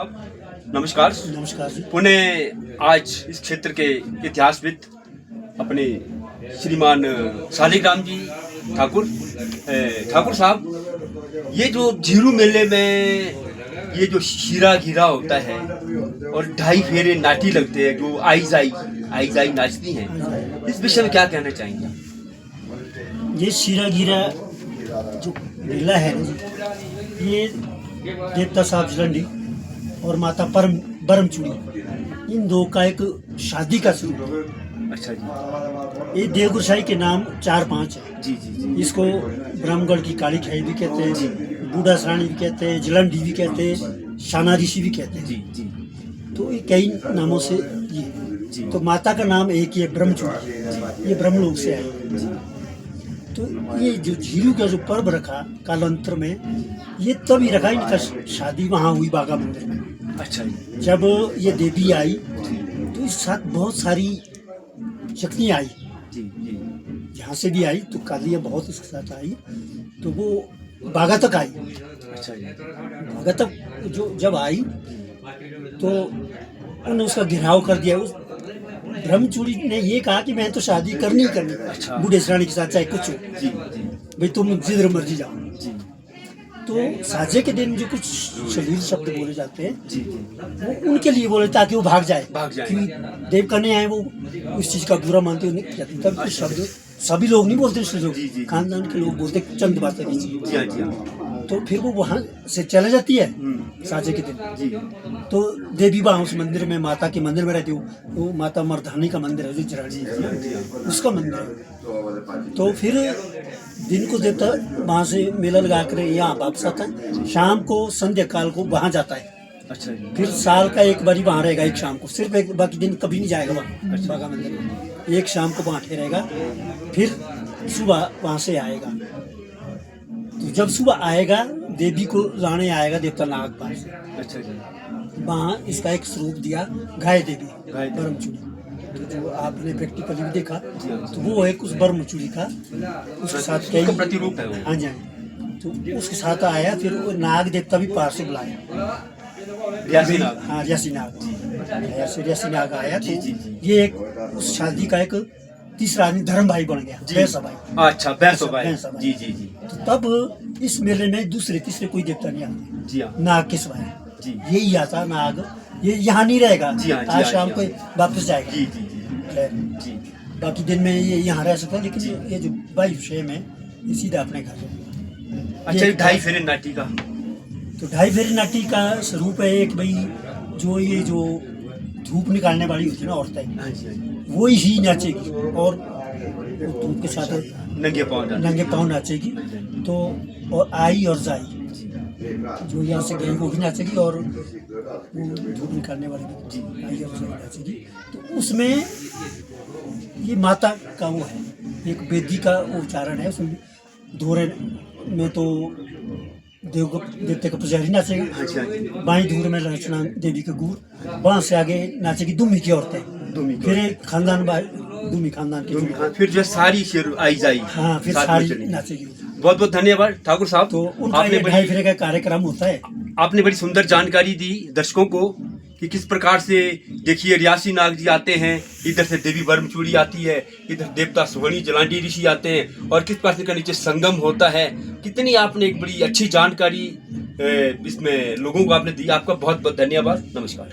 नमस्कार। नमस्कार जी। पुनः आज इस क्षेत्र के इतिहासविद अपने श्रीमान शालिग्राम जी ठाकुर साहब, ये जो झीरू मेले में ये जो शीरा घीरा होता है और ढाई फेरे नाटी लगते हैं, जो आई जाई नाचती हैं, इस विषय में क्या कहना चाहेंगे? ये शीरा घीरा जो मेला है ना जी, ये देवता साहब जलंडी और माता बरमचूड़ी, इन दो का एक शादी का स्वरूप है। अच्छा जी। ये देवगुरशाही के नाम 4-5 है। जी जी जी। इसको ब्रह्मगढ़ की काली खाई भी कहते हैं, बूढ़ा सरानी भी कहते हैं, जलंडी भी कहते हैं, शाना ऋषि भी कहते हैं। जी जी। तो ये कई नामों से ये जी। तो माता का नाम एक ही है, ब्रह्मचूड़ी। ये ब्रह्मलोक से आई। तो ये जो झीरू का जो पर्व रखा कालांतर में, ये तभी रखा, इनका शादी वहाँ हुई बागा मंदिर में। अच्छा जी। जब ये देवी आई तो इस साथ बहुत सारी शक्तियाँ आई, जी जी। यहाँ से भी आई तो कालियाँ बहुत इसके साथ आई, तो वो बागा तक आई। अच्छा जी। बागा तक जो जब आई तो उन्होंने उसका घेराव कर दिया। उस ब्रह्मचूड़ी ने ये कहा कि मैं तो शादी करनी ही करनी। अच्छा। बूढ़े सरानी के साथ चाहे कुछ हो, जी जी भाई तुम जिधर मर्जी जाओ। जी तो साजे के दिन जो कुछ शलील शब्द बोले जाते हैं, जी। वो उनके लिए बोले ताकि वो भाग जाए। क्योंकि देव करने आए, वो उस चीज का बुरा मानते हुए नहीं कहते। तब कुछ शब्द सभी लोग नहीं बोलते, लोग खानदान के लोग बोलते, चंद बातें नहीं। जी हाँ जी हाँ। तो फिर वो वहाँ से चले जाती है साजे के दिन। जी। तो देवी वहाँ उस मंदिर में, माता के मंदिर में रहती हो, वो माता मर्दानी का मंदिर है, जो जराड़ी उसका मंदिर है। तो फिर दिन को देवता वहाँ से मेला लगा कर यहाँ वापस आता है, शाम को संध्या काल को वहाँ जाता है। अच्छा जी। फिर साल का एक बारी वहाँ रहेगा, एक शाम को, सिर्फ एक, बाकी दिन कभी नहीं जाएगा वहाँ बागा मंदिर में। एक शाम को वहाँ ठहरेगा, फिर सुबह वहाँ से आएगा। तो जब सुबह आएगा, देवी को लाने आएगा देवता नागपाल। अच्छा जी। वहाँ इसका एक स्वरूप दिया, गाय देवी बरमचूड़ी। तो जो आपने प्रैक्टिकली भी देखा, तो वो एक उस बरमचूड़ी का उसके साथ कई प्रतिरूप है वो। हाँ जी। तो उसके साथ आया, फिर वो नाग देवता भी पार से बुलाया, रियासी नाग। हाँ रियासी नाग आया। तो ये एक उस शादी का एक तीसरा आदमी धर्म भाई बन गया, भैंसा भाई। अच्छा, भैंसा भाई। जी जी जी। तो तब इस मेले में दूसरे तीसरे कोई देवता नहीं आते। जी हाँ। नाग के सिवाय जी। यही आता नाग, ये यहाँ नहीं रहेगा। जी हाँ, आज शाम को वापस जाएगा। जी जी जी जी। बाकी दिन में ये यहाँ रह सकता है, लेकिन ये जो वायु क्षेम है, ये सीधा अपने घर जाएगा। अच्छा, ढाई फेरे नाटी का, तो ढाई फेरी नाटी का स्वरूप है एक, भाई जो ये जो धूप निकालने वाली होती है ना औरतें, वो ही नाचेगी, और धूप के साथ नंगे पाँव नाचेगी। तो और आई और जाई, जो यहाँ से गई वो भी नाचेगी, और वो धूप निकालने वाली भी आई और जाई नाचेगी। तो उसमें ये माता का वो है, एक वेदी का उच्चारण है। उसमें धोरे में तो देवते का पुजारी नाचेगा, बाई धूर में नाचना देवी का गुर, वहाँ से आगे नाचेगी दुमी की औरतें, फिर खानदान दुमी खानदान की, फिर जो सारी शेर आई जाई, हाँ फिर सारी नाचेगी। बहुत बहुत धन्यवाद ठाकुर साहब। तो उनका ये ढाई फेरे का कार्यक्रम होता है। आपने बड़ी सुंदर जानकारी दी दर्शकों को कि किस प्रकार से, देखिए रियासी नाग जी आते हैं, इधर से देवी बरमचूड़ी आती है, इधर देवता सुहनी जलांडी ऋषि आते हैं, और किस प्रकार से नीचे संगम होता है। कितनी आपने एक बड़ी अच्छी जानकारी इसमें लोगों को आपने दी। आपका बहुत बहुत धन्यवाद। नमस्कार।